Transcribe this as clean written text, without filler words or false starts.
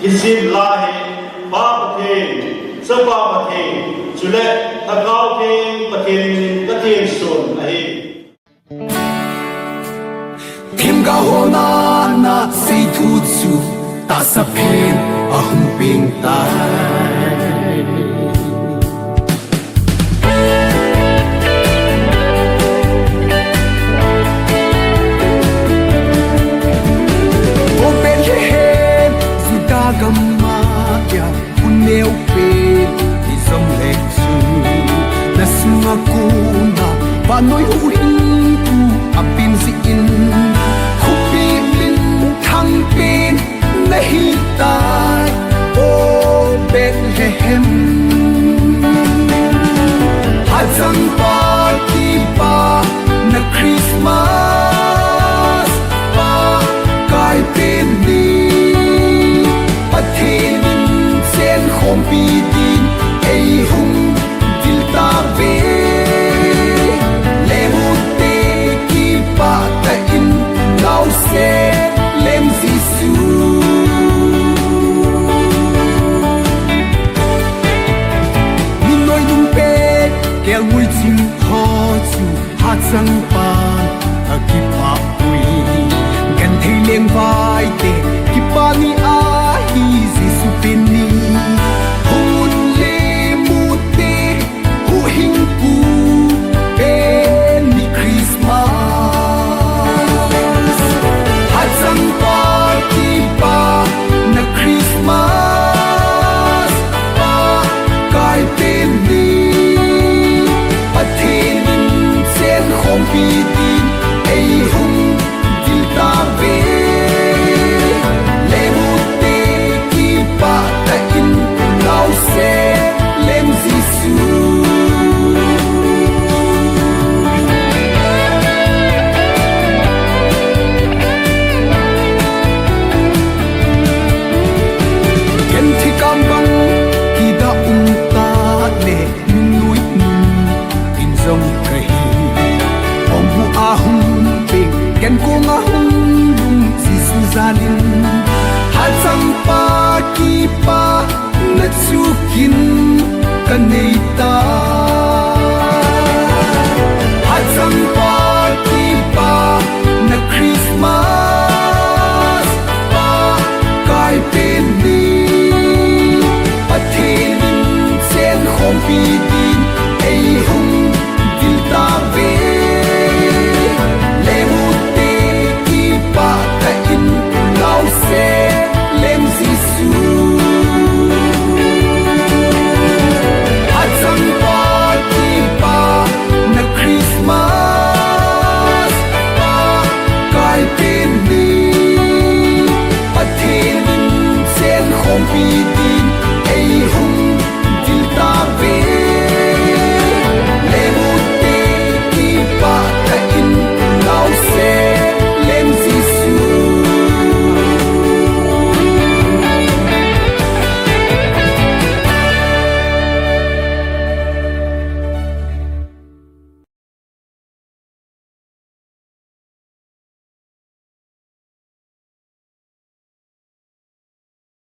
isim la he pa pathen sapa pathen chule thakau theng pathen son ahi Tim ga hona na sei thu chu ta sa phen a hum ping tai o ben he zu da gamma ya uneu pe di som le chu na sunga ku na ba noi hu hin tu apin si in khupi min thang pin nahi tai o Bethlehem hazang pa ki pa na Christmas pa kai pin ni pathin sen khom pi din ei hum dil ta ve Lem Sisu Min noi dung pe kel mui chim kho chu ha chang pan a ki pa pui gan thei leng vai te ki pa ni a hi Sisu pin ni hun le mu te hu hing pu pe ni Christmas Christmas pa kai tên đi pathin sen khom pi tin ei hum dil ta ve le mu te ki pa ta in lao se lem Sisu Ken ko nga hum lum Sisu zalin hazang pa ki pa na chukin kanei ta hazang pa ki pa na Christmas pa kai pen ni pathin sen khom pi